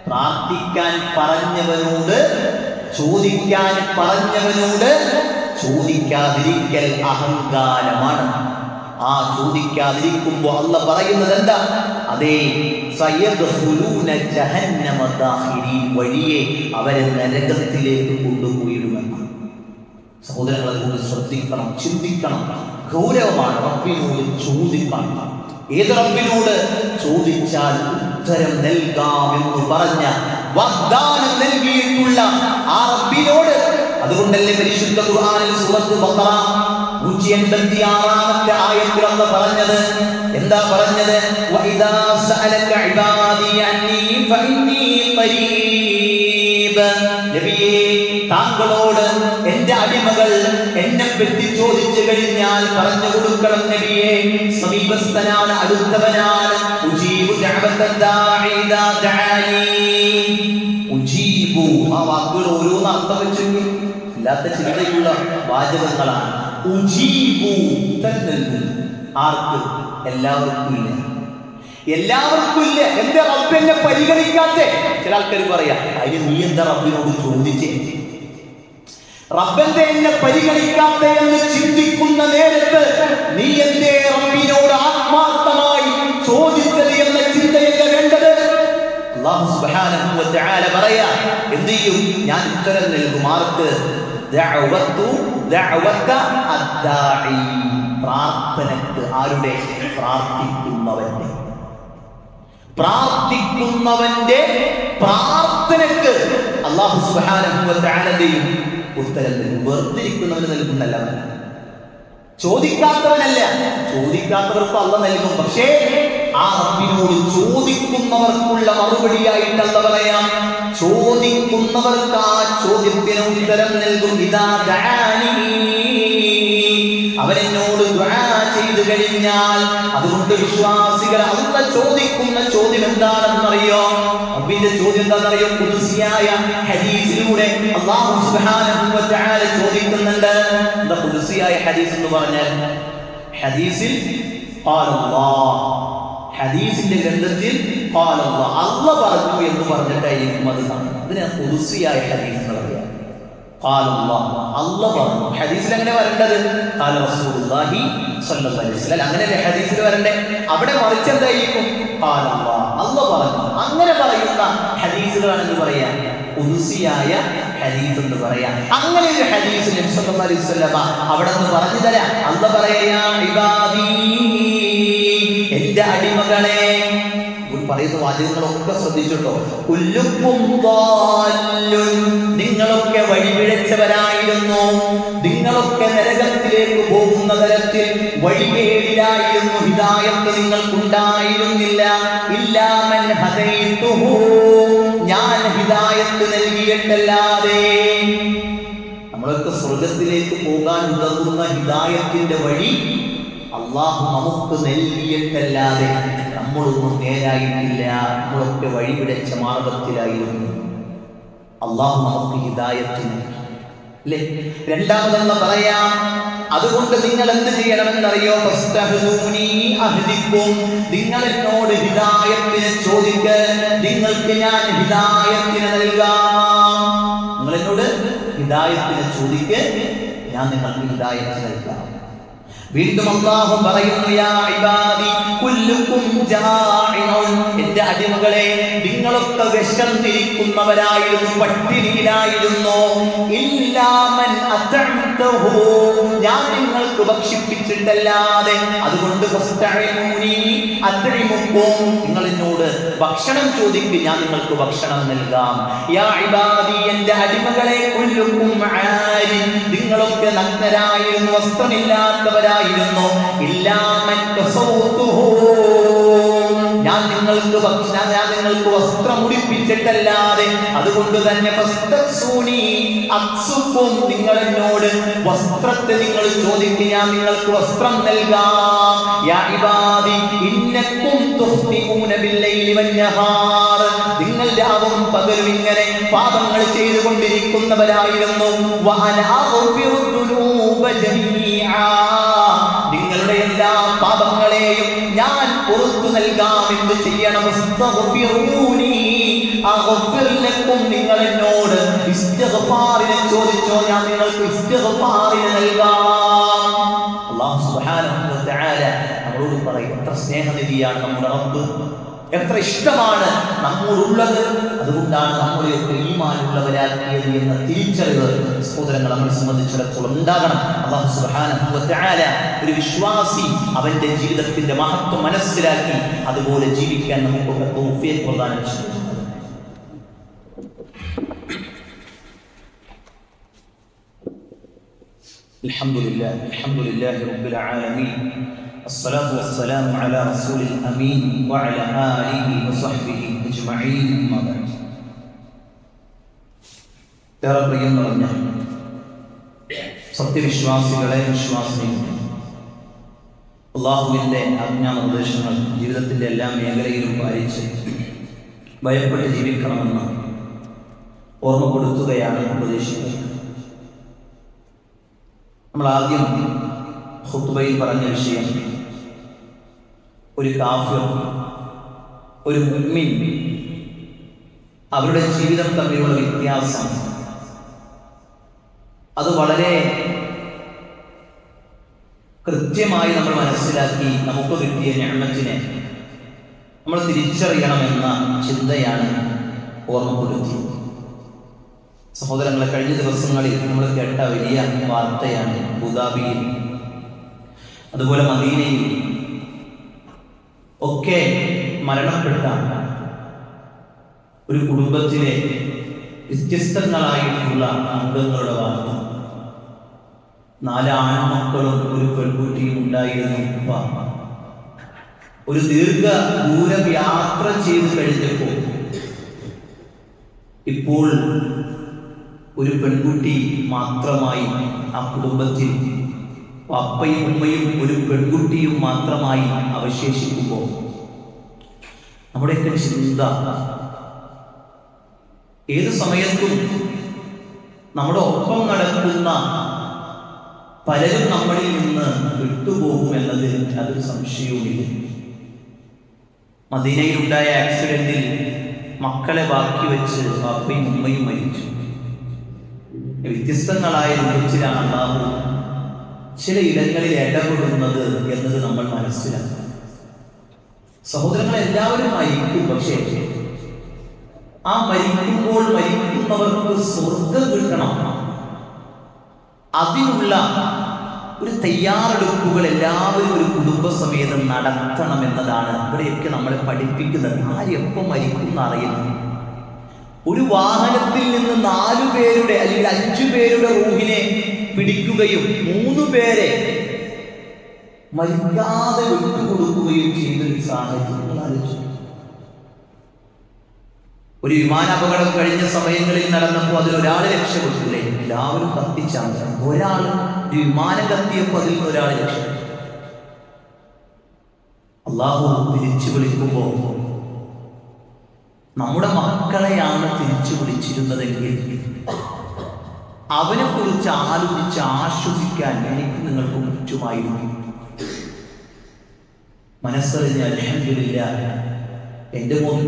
പ്രാർത്ഥിക്കാൻ പറഞ്ഞവനോട്, ചോദിക്കാൻ പറഞ്ഞവനോട് ചോദിക്കാതിരിക്കൽ അഹങ്കാരമാണ്. ആ ചോദിക്കാതിരിക്കുമ്പോ അല്ലാഹ് പറയുന്നത് എന്താ? അതേ, സയദ്ഖുലൂന ജഹന്നമ ദാഖിലീൻ, വഴിയെ അവരെ നരകത്തിലേക്ക് കൊണ്ടുപോയിടുമെന്ന്. സഹോദരങ്ങളെ, അതുകൊണ്ട് ശ്രദ്ധിക്കണം, ചിന്തിക്കണം. ഗൗരവമാണ്. റബ്ബിനോട് ചോദിക്കണം. ഏത് റബ്ബിനോട് ചോദിച്ചാൽ ഉത്തരം നൽകാമെന്ന് പറഞ്ഞ വാഗ്ദാനം നൽകിയിട്ടുള്ള ആ റബ്ബിനോട്. അതുകൊണ്ടല്ലേ പരിശുദ്ധ ഖുർആനിൽ സൂറത്തുൽ ബഖറ 186-ാമത്തെ ആയത്തിൽ അല്ലാഹ് പറഞ്ഞത് എന്താ പറഞ്ഞത്? വഇദാ സഅലക ഇബാദി അന്നി ഫഇന്നി ഖരീബ്. നബിയേ, താങ്കളോട് എന്റെ അടിമകൾ എന്നെ പറ്റി ചോദിച്ചു കഴിഞ്ഞാൽ പറഞ്ഞു കൊടുക്കണം നബിയേ, സമീപസ്ഥനാണ്, അടുത്തവനാണ്. ഉജീബു ദഅവത ദാഇ ഇദാ ദഅനി. ഉജീബു, ആ വാക്കുകൾ ഓരോന്ന് അർത്ഥം വെച്ചെങ്കിൽ ഇല്ലാത്ത ചിന്തയുള്ള വാചകങ്ങളാണ്. ഉജീബു, നൽകും. ആർക്ക്? എല്ലാവർക്കും ഇല്ല. എല്ലാവർക്കും ഇല്ല. എന്റെ റബ്ബ് എന്നെ പരിഗണിക്കാത്തെ? ചില ആൾക്കാർ പറയാ, അതിന് നീ എന്താ റബ്ബിനോട് ചോദിച്ചേ? റബ്ബെന്തേ എന്നെ പരിഗണിക്കാത്തെ എന്ന് ചിന്തിക്കുന്ന നേരത്ത് നീ എന്തേ റബ്ബിനോട് ആത്മാർത്ഥമായി ചോദിച്ചത് എന്ന ചിന്തയല്ല വേണ്ടത്. അല്ലാഹു സുബ്ഹാനഹു വ തആല പറയാ, എന്ത് ചെയ്യും? ഞാൻ ഉത്തരം നൽകും. ആർക്ക്? ദഅവത അദ്ദാഇ, പ്രാർത്ഥനക്ക്. ആരുടെ? പ്രാർത്ഥിക്കുന്നവന്റെ. പ്രാർത്ഥിക്കുന്നവന്റെ പ്രാർത്ഥനക്ക് അല്ലാഹു സുബ്ഹാനഹു വ തആല ഉത്തരം നൽകും. വെറുതിരിക്കുന്നവന് നൽകുന്നല്ല, ചോദിക്കാത്തവനല്ല. ചോദിക്കാത്തവർക്ക് അല്ലാഹ് നൽകും. പക്ഷേ ആ റബ്ബിനോട് ചോദിക്കുന്നവർക്കുള്ള മറുപടിയായിട്ട് അല്ലാഹ് പറയാം, ചോദിക്കുന്നവർക്ക് ആ ചോദ്യത്തിന് ഉത്തരം നൽകും. ഇദാ ദഅാനി, അവനെന്നോട് ദുആ ചെയ്തു കഴിഞ്ഞാൽ, അതുകൊണ്ട് വിശ്വാസികൾ അല്ലാഹ് ചോദിക്കുന്ന ചോദ്യം എന്താണെന്നറിയോ? റബ്ബിന്റെ ചോദ്യം എന്താണെന്നറിയോ? ഖുദ്സിയായ ഹദീസിലൂടെ അല്ലാഹു സുബ്ഹാനഹു വ തആല ചോദിക്കുന്നുണ്ട്. എന്താ ഖുദ്സിയായ ഹദീസ് എന്ന് പറഞ്ഞാൽ? ഹദീസിൽ ഖാലല്ലാഹ്, ഹദീസിന്റെ ഗ്രന്ഥത്തിൽ ഖാലല്ലാഹ്, അല്ലാഹ് പറഞ്ഞു എന്ന് പറഞ്ഞിട്ടായിരിക്കും അത് കാണുന്നത്. അതിനെ ഖുദ്സിയായ ഹദീസ് എന്ന് പറയാം. ഖാലല്ലാഹ്, അല്ലാഹ് പറഞ്ഞു. ഹദീസിൽ അങ്ങനെ വരേണ്ടത് ഖാല റസൂലുള്ളാഹി സ്വല്ലല്ലാഹു അലൈഹി വസല്ലം, അങ്ങനെയല്ലേ ഹദീസിൽ വരണ്ടേ? അവിടെ മറിച്ച് എന്തായിരിക്കും? ഖാലല്ലാഹ്, അല്ലാഹ് പറഞ്ഞു. അങ്ങനെ പറയുന്ന ഹദീസുകളാണെന്ന് പറയാം ഖുദ്സിയായ ഹദീസ് എന്ന് പറയാം. അങ്ങനെ ഒരു ഹദീസ് നബി സല്ലല്ലാഹു അലൈഹി വസല്ലം അവിടെ നിന്ന് പറഞ്ഞു തരാം. അല്ലാഹ് പറയാ, ഇബാദീ, എന്റെ അടിമകളെ. പറയുന്ന വാചകങ്ങളൊക്കെ ശ്രദ്ധിച്ചിട്ടോ. കുല്ലുക്കും ളാല്ലുൻ, നിങ്ങളൊക്കെ വഴിപിഴച്ചവരായിരുന്നു, നിങ്ങളൊക്കെ നരകത്തിലേക്ക് പോകുന്ന തരത്തിൽ വഴികേടിലായിരുന്നു, ഹിദായത്ത് നിങ്ങൾക്കുണ്ടായിരുന്നില്ല. ഇല്ലാ മൻ ഹദൈതുഹു, ഞാൻ ഹിദായത്ത് നൽകിയിട്ടല്ലാതെ. നമ്മളൊക്കെ സ്വർഗത്തിലേക്ക് പോകാൻ ഉതകുന്ന ഹിദായത്തിന്റെ വഴി അല്ലാഹു നമുക്ക് നൽകിയിട്ടല്ലാതെ നമ്മളൊന്നും നേരായിട്ടില്ല. നമ്മളൊക്കെ വഴിപിഴച്ച മാർഗത്തിലായിരുന്നു. അല്ലാഹു നമുക്ക് ഹിദായത്ത് നൽകി, അല്ലേ? രണ്ടാമതെന്ന് പറയാം, അതുകൊണ്ട് നിങ്ങൾ എന്ത് ചെയ്യണമെന്നറിയോ? ഫസ്തഹ്ദൂനി അഹ്ദിക്കും, നിങ്ങൾ എന്നോട് ഹിദായത്തിനെ ചോദിക്ക്, നിങ്ങൾക്ക് ഞാൻ ഹിദായത്തിനെ നൽകാം. നിങ്ങൾ എന്നോട് ഹിദായത്തിനെ ചോദിക്ക്, ഞാൻ നിങ്ങൾക്ക് ഹിദായത്ത് നൽകാം. വീണ്ടും അല്ലാഹു പറയുന്നു, യാ ഇബാദി കുല്ലുക്കും ജാഇഉൻ, എന്റെ അടിമകളെ, നിങ്ങളൊക്കെ വിശന്നിരിക്കുന്നവരായിരുന്നു, പട്ടിണിയിലായിരുന്നു. ഇല്ലാ മൻ അതഅംതഹു, ഞാൻ നിങ്ങൾക്ക് ഭക്ഷിപ്പിച്ചിട്ടല്ലാതെ. അതുകൊണ്ട് ഫസ്തഈനൂനി അത്ഇമുക്കും, നിങ്ങൾ എന്നോട് ഭക്ഷണം ചോദിക്ക്, ഞാൻ നിങ്ങൾക്ക് ഭക്ഷണം നൽകാം. യാ ഇബാദി, എന്റെ അടിമകളെ, കുല്ലുക്കും ആരി, നിങ്ങളൊക്കെ നഗ്നരായിരുന്നു, വസ്ത്രമില്ലാത്തവരായിരുന്നു. ഇല്ലാ മൻ കസൗതുഹു, ഞാൻ നിങ്ങൾക്ക് വസ്ത്രം ഉടുപ്പിച്ചിട്ടല്ലാതെ. അതുകൊണ്ട് തന്നെ ഫസ്തക്സൂനി അക്സുക്കും, നിങ്ങൾ എന്നോട് വസ്ത്രത്തെ നിങ്ങൾ ചോദിക്കുക, ഞാൻ നിങ്ങൾക്ക് വസ്ത്രം നൽകാം. യാ ഇബാദി ഇന്നക്കും തുഖ്തിഊന ബില്ലൈലി വന്നഹാർ, നിങ്ങൾ രാവും പകലും ഇങ്ങനെ പാപങ്ങൾ ചെയ്തുകൊണ്ടിരിക്കുന്നവരായിരുന്നു. വഅന അഗ്ഫിറു ദുനൂബ ജമീആ, നിങ്ങളുടെ എല്ലാ പാപങ്ങളെയും ഞാൻ പുറത്തു നൽകാം. എന്ത് ചെയ്യണം? ഇസ്തഗ്ഫിറൂനി അഗ്ഫിർ ലക്കും, നിങ്ങൾ എന്നോട് ഇസ്തിഗ്ഫാറിനെ ചോദിച്ചോ, ഞാൻ നിങ്ങൾക്ക് ഇസ്തിഗ്ഫാറിനെ നൽകാം. അല്ലാഹു സുബ്ഹാനഹു വ തആല നമ്മളോട് പറയും, എത്ര സ്നേഹനിധിയാണ് നമ്മുടെ റബ്ബ്, എത്ര ഇഷ്ടമാണ് നമ്മോടുള്ളത്. അതുകൊണ്ടാണ് നമ്മളെയൊക്കെ ഈമാനുള്ളവരാക്കിയത് എന്ന തിരിച്ചറിവ് സഹോദരങ്ങൾ നമ്മളെ സംബന്ധിച്ചിടത്തോളം ഉണ്ടാകണം. അല്ലാഹു സുബ്ഹാനഹു വ തആല ഒരു വിശ്വാസി അവന്റെ ജീവിതത്തിന്റെ മഹത്വം മനസ്സിലാക്കി അതുപോലെ ജീവിക്കാൻ നമുക്കൊക്കെ തൗഫീഖ് പ്രദാനം ചെയ്യും. അൽഹംദുലില്ലാഹി റബ്ബിൽ ആലമീൻ, അസ്സലാത്തു വസ്സലാമു അലാ റസൂലിൽ അമീൻ വഅലാ ആലിഹി വസഹ്ബിഹി അജ്മഈൻ. അമ്മാ ബഅദ്. ഏറെ പ്രിയം നിറഞ്ഞ സത്യവിശ്വാസികളെ, വിശ്വാസികളെ, അല്ലാഹുവിൻ്റെ ആജ്ഞാനിർദ്ദേശങ്ങൾ ജീവിതത്തിൻ്റെ എല്ലാ മേഖലയിലും പാലിച്ച് ഭയപ്പെട്ട് ജീവിക്കണമെന്ന് ഓർമ്മപ്പെടുത്തുകയാണ് ഉപദേശിക്കുന്നത്. നമ്മൾ ആദ്യം ഖുത്ബയിൽ പറഞ്ഞ വിഷയം, ഒരു കാഫിർ, ഒരു മുഅ്മിൻ, അവരുടെ ജീവിതം തമ്മിലുള്ള വ്യത്യാസം, അത് വളരെ കൃത്യമായി നമ്മൾ മനസ്സിലാക്കി നമുക്ക് കിട്ടിയ നിഅമത്തിനെ നമ്മൾ തിരിച്ചറിയണമെന്ന ചിന്തയാണ് ഓർമ്മപ്പെടുത്തിയത്. സഹോദരങ്ങളെ, കഴിഞ്ഞ ദിവസങ്ങളിൽ നമ്മൾ കേട്ട വലിയ വാർത്തയാണ് അബുദാബിയിൽ, അതുപോലെ മദീനയിൽ ഒക്കെ മരണപ്പെട്ട ഒരു കുടുംബത്തിലെ വ്യത്യസ്തങ്ങളായിട്ടുള്ള അംഗങ്ങളുടെ വാർത്ത. 4 ആൺമക്കളും ഒരു പെൺകുട്ടിയും ഉണ്ടായിരുന്നു. ഒരു ദൂരം യാത്ര ചെയ്ത് കഴിഞ്ഞപ്പോൾ ഇപ്പോൾ ഒരു പെൺകുട്ടി മാത്രമായി ആ കുടുംബത്തിൽ അപ്പയും ഉമ്മയും ഒരു പെൺകുട്ടിയും മാത്രമായി അവശേഷിക്കുമ്പോൾ നമ്മുടെയൊക്കെ ചിന്ത ഏത് സമയത്തും നമ്മുടെ ഒപ്പം നടക്കുന്ന പലരും നമ്മളിൽ നിന്ന് വിട്ടുപോകുമെന്നതിൽ അതൊരു സംശയവുമില്ല. മദീനയിലുണ്ടായ ആക്സിഡന്റിൽ മക്കളെ ബാക്കി വെച്ച് അപ്പയും ഉമ്മയും മരിച്ചു. വ്യത്യസ്തങ്ങളായ രൂപത്തിലാണ് അല്ലാഹു ചില ഇടങ്ങളിൽ ഇടപെടുന്നത് എന്നത് നമ്മൾ മനസ്സിലാക്കണം. സഹോദരങ്ങൾ, എല്ലാവരും മരിക്കും. പക്ഷേ ആ മരിക്കുമ്പോൾ മരിക്കുന്നവർക്ക് സ്വർഗം കിട്ടണം, അതിനുള്ള ഒരു തയ്യാറെടുപ്പുകൾ എല്ലാവരും ഒരു കുടുംബസമേതം നടത്തണം എന്നതാണ് ഇവിടെയൊക്കെ നമ്മളെ പഠിപ്പിക്കുന്നത്. ആരെപ്പം മരിക്കുന്ന അറിയില്ല. ഒരു വാഹനത്തിൽ നിന്ന് 4 പേരുടെ അല്ലെങ്കിൽ 5 പേരുടെ റൂഹിനെ പിടിക്കുകയും 3 പേരെ മരിക്കാതെ വിട്ടുകൊടുക്കുകയും ചെയ്തൊരു സാഹചര്യങ്ങൾ ആലോചിച്ചു. ഒരു വിമാനാപകടം കഴിഞ്ഞ സമയങ്ങളിൽ നടന്നപ്പോൾ അതിലൊരാൾ രക്ഷപ്പെട്ടില്ലേ? എല്ലാവരും കത്തിച്ചാണ്. ഒരാൾ ഒരു വിമാനം കത്തിയപ്പോൾ അതിൽ നിന്ന് ഒരാൾ രക്ഷപ്പെട്ടു. അല്ലാഹു തിരിച്ചു വിളിക്കുമ്പോൾ നമ്മുടെ മക്കളെയാണ് തിരിച്ചു വിളിച്ചിരുന്നതെങ്കിൽ അവനെ കുറിച്ച് ആലോചിച്ച് ആശ്വസിക്കാൻ എനിക്ക് നിങ്ങൾക്ക് പറ്റുമായിരുന്നു. മനസ്സറിഞ്ഞ അൽഹംദുലില്ലാഹ്, എൻ്റെ മോൻ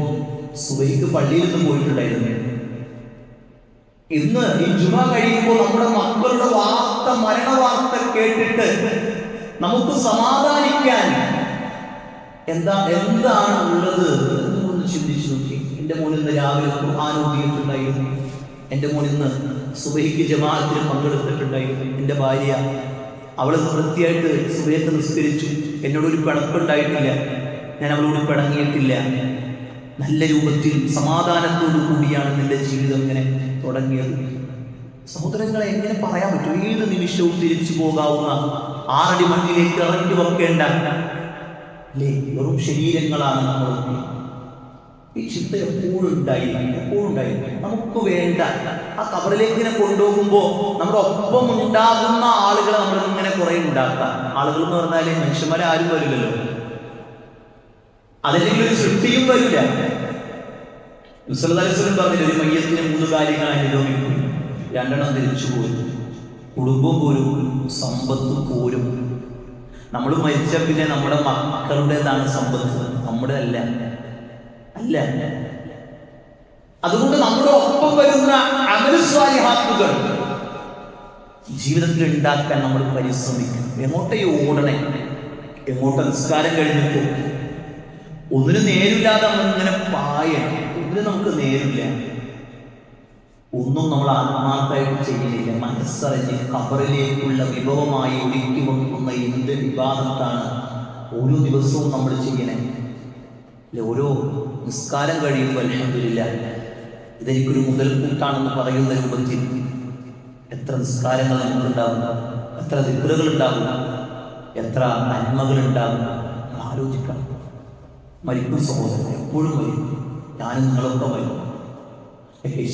സുബഹിക്ക് പള്ളിയിൽ നിന്ന് പോയിട്ടുണ്ടായിരുന്നു. ഇന്ന് ഈ ജുമ കഴിയുമ്പോൾ നമ്മുടെ മക്കളുടെ വാർത്ത, മരണ വാർത്ത കേട്ടിട്ട് നമുക്ക് സമാധാനിക്കാൻ എന്താണ് ഉള്ളത് എന്നൊന്ന് ചിന്തിച്ചു നോക്കി. എൻ്റെ മോൻ ഇന്ന് രാവിലെ ഖുർആൻ ഓതിയിട്ടുണ്ടായിരുന്നു. എൻ്റെ മോൻ ഇന്ന് സുബഹിക്ക് ജമാഅത്തിൽ പങ്കെടുത്തിട്ടുണ്ടായിരുന്നു. എൻ്റെ ഭാര്യ അവളിന്ന് വൃത്തിയായിട്ട് സുബഹിക്ക് നിസ്കരിച്ചു. എന്നോടൊരു പിണക്കുണ്ടായിട്ടില്ല, ഞാൻ അവളോട് പിണങ്ങിയിട്ടില്ല. നല്ല രൂപത്തിൽ സമാധാനത്തോടു കൂടിയാണ് നിന്റെ ജീവിതം ഇങ്ങനെ തുടങ്ങിയത്. സഹോദരങ്ങളെ, എങ്ങനെ പറയാൻ പറ്റും? ഏത് നിമിഷവും തിരിച്ചു പോകാവുന്ന 6 അടി മണ്ണിലേക്ക് ഇറങ്ങി വെക്കേണ്ട അല്ലേ വെറും ശരീരങ്ങളാണ് നമ്മളൊക്കെ. ഈ ചിന്ത എപ്പോഴും ഉണ്ടായിരിക്കും. നമുക്ക് വേണ്ട ആ കബറിലേക്ക് ഇങ്ങനെ കൊണ്ടുപോകുമ്പോൾ നമ്മുടെ ഒപ്പം ഉണ്ടാകുന്ന ആളുകളെ നമ്മൾ ഇങ്ങനെ കുറെ ഉണ്ടാക്കാം. ആളുകൾ എന്ന് പറഞ്ഞാൽ മനുഷ്യന്മാരെ ആരും വരില്ലല്ലോ, അതല്ലെങ്കിൽ ഒരു സൃഷ്ടിയും വരില്ല. മുസല്ലല്ലാഹു പറഞ്ഞില്ല, ഒരു മയ്യത്തിന് 3 കാര്യങ്ങൾ അനുഭവിക്കും. 2 തിരിച്ചു പോരും, കുടുംബം പോരും, സമ്പത്ത് പോരും. നമ്മൾ മരിച്ച പിന്നെ നമ്മുടെ മക്കളുടേതാണ് സമ്പത്ത്, നമ്മുടെ അല്ല. അതുകൊണ്ട് നമ്മുടെ ഒപ്പം വരുന്ന അമൽ സ്വാലിഹാത്തുകൾ ജീവിതത്തിൽ ഉണ്ടാക്കാൻ നമ്മൾ പരിശ്രമിക്കണം. എങ്ങോട്ടേ ഓടണേ, എങ്ങോട്ട് നിസ്കാരം കഴിഞ്ഞിട്ട് ഒന്നിനും നേരില്ലാതെ നമ്മൾ ഇങ്ങനെ പായണം. ഒന്നിനും നമുക്ക് നേരില്ല, ഒന്നും നമ്മൾ ആത്മാർത്ഥമായിട്ട് ചെയ്യുന്നില്ല. മനസ്സറിഞ്ഞ് ഖബറിലേക്കുള്ള വിഭവമായി ഒരുക്കി വെക്കുന്ന എന്ത് വിവാദത്താണ് ഓരോ ദിവസവും നമ്മൾ ചെയ്യണേ. ഓരോ നിസ്കാരം കഴിയുമ്പോൾ അൽഹംദുലില്ലാഹ് ഇതെനിക്കൊരു മുതൽക്കൂട്ടാണെന്ന് പറയുന്ന രൂപത്തിൽ എത്ര നിസ്കാരങ്ങൾ നമുക്കുണ്ടാകും, എത്ര ദിക്റുകൾ ഉണ്ടാകും, എത്ര നന്മകൾ ഉണ്ടാകും. ആലോചിക്കണം. മരിക്കും സഹോദരൻ, എപ്പോഴും മരിക്കും. ഞാനും നിങ്ങളൊക്കെ മരിക്കും.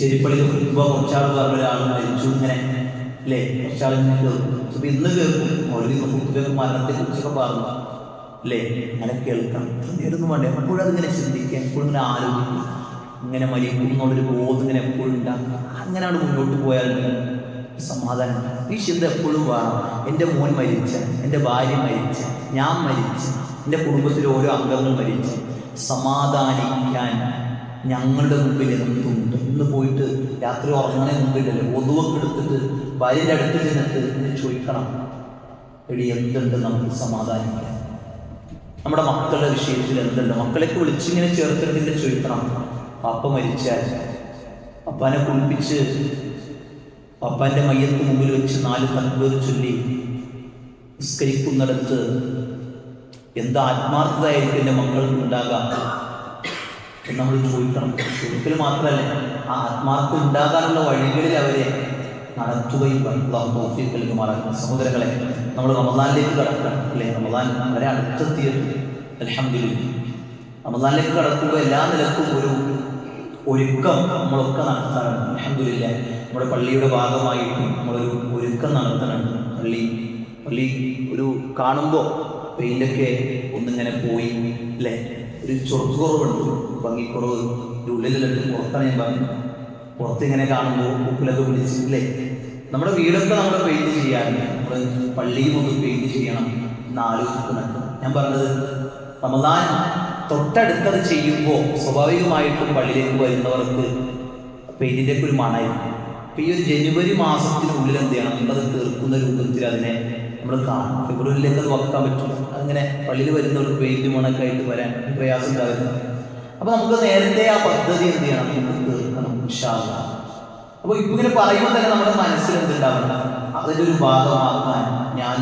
ശരിപ്പള്ളിയിൽ കുറച്ചാൾ പറഞ്ഞ ഒരാൾ മരിച്ചു ഇങ്ങനെ അല്ലേ, കുറച്ചാൾ ഇങ്ങനെ കേൾക്കും. ഇന്ന് കേൾക്കും മൗലവി മരണത്തെ കുറിച്ചൊക്കെ പറഞ്ഞു അല്ലേ, അങ്ങനെ കേൾക്കണം. നേരൊന്നും വേണ്ട, എപ്പോഴും അതിങ്ങനെ ചിന്തിക്കുക, എപ്പോഴും ഇങ്ങനെ ആലോചിക്കും. ഇങ്ങനെ മരിക്കും എന്നുള്ളൊരു ബോധം ഇങ്ങനെ എപ്പോഴും ഉണ്ടാക്കുക. അങ്ങനെയാണ് മുന്നോട്ട് പോയാൽ സമാധാനം. ഈ ചിന്ത എപ്പോഴും വേണം. എൻ്റെ മോൻ മരിച്ച, എൻ്റെ ഭാര്യ മരിച്ച, ഞാൻ മരിച്ച, എൻ്റെ കുടുംബത്തിലെ ഓരോ അംഗങ്ങൾ മരിച്ച് സമാധാനിക്കാൻ ഞങ്ങളുടെ മുമ്പിൽ എന്തുണ്ട്? ഇന്ന് പോയിട്ട് രാത്രി ഉറങ്ങുന്നതിന് മുമ്പിലല്ലേ ഒതുവൊക്കെ എടുത്തിട്ട് ഭാര്യയുടെ അടുത്ത് ചെന്നിട്ട് ഇന്ന് ചോദിക്കണം, എടി എന്തുണ്ട് നമുക്ക് സമാധാനിക്കാൻ? നമ്മുടെ മക്കളുടെ വിഷയത്തിൽ എന്തുണ്ട്? മക്കളെയൊക്കെ വിളിച്ചിങ്ങനെ ചേർത്തിട്ട് ചോദിക്കണം. പാപ്പ മരിച്ചാൽ പപ്പാനെ കുളിപ്പിച്ച് പപ്പാന്റെ മയ്യത്ത് മുമ്പിൽ വെച്ച് 4 തക്ബീർ ചൊല്ലി നിസ്കരിക്കുന്നിടത്ത് എന്ത് ആത്മാർത്ഥതയായിരിക്കും എൻ്റെ മക്കൾക്ക് ഉണ്ടാകാം എന്ന് നമ്മൾ ചോദിക്കണം. ചോദിക്കൽ മാത്രമല്ല, ആ ആത്മാർത്ഥത ഉണ്ടാകാനുള്ള വഴികളിൽ അവരെ നടത്തുകയും മാറാം. സഹോദരങ്ങളെ, നമ്മൾ റമദാനിലേക്ക് കടക്കണം അല്ലേ? റമദാൻ വളരെ അടുത്തെത്തിയത് അൽഹംദുലില്ലാഹ്. റമദാനിലേക്ക് കടക്കുമ്പോൾ എല്ലാ നിലക്കും ഒരു ഒരുക്കം നമ്മളൊക്കെ നടത്താറുണ്ട്. അൽഹംദുലില്ലാഹ്, നമ്മുടെ പള്ളിയുടെ ഭാഗമായിട്ട് നമ്മളൊരു ഒരുക്കം നടത്തുന്നുണ്ട്. പള്ളി പള്ളി ഒരു കാണുമ്പോൾ പെയിൻ്റൊക്കെ ഒന്നിങ്ങനെ പോയി അല്ലേ, ഒരു ചൊറുക്കുറവുണ്ട്, ഭംഗിക്കുറവ്, ഒരു ഉള്ളിലുണ്ട്. പുറത്താണ് ഞാൻ പറഞ്ഞത്, പുറത്തിങ്ങനെ കാണുമ്പോൾ ഉപ്പിലൊക്കെ പിടിച്ചില്ലേ. നമ്മുടെ വീടൊക്കെ നമ്മൾ പെയിൻറ് ചെയ്യാറുണ്ട്, നമ്മൾ പള്ളിയും ഒന്ന് പെയിൻറ് ചെയ്യണം എന്ന് ആലോചിക്കുന്നുണ്ട്. ഞാൻ പറഞ്ഞത് റമദാൻ തൊട്ടടുത്തത് ചെയ്യുമ്പോൾ സ്വാഭാവികമായിട്ടും പള്ളിയിലേക്ക് വരുന്നവർക്ക് പെയിൻറ്റിൻ്റെ ഒക്കെ ഒരു മണമായിരിക്കും. അപ്പോൾ ഈ ഒരു ജനുവരി മാസത്തിനുള്ളിൽ എന്ത് ചെയ്യണം, നമ്മളത് തീർക്കുന്ന രൂപത്തിൽ അതിനെ നമ്മൾ കാണും. ഫെബ്രുവരിയിലേക്ക് അത് വെക്കാൻ പറ്റും. അങ്ങനെ പള്ളിയിൽ വരുന്നവർക്ക് പെയിൻറ്റ് മണമൊക്കെ ആയിട്ട് വരാൻ പ്രയാസം ഉണ്ടാകുന്നു. അപ്പോൾ നമുക്ക് നേരത്തെ ആ പദ്ധതി എന്ത് ചെയ്യണം, നമുക്ക് തീർക്കണം ഇൻഷാ അല്ലാഹ്. അപ്പോൾ ഇപ്പം ഇങ്ങനെ പറയുമ്പോൾ തന്നെ നമ്മുടെ മനസ്സിൽ എന്തുണ്ടാവണം, അതിൻ്റെ ഒരു ഭാഗമാക്കാൻ ഞാൻ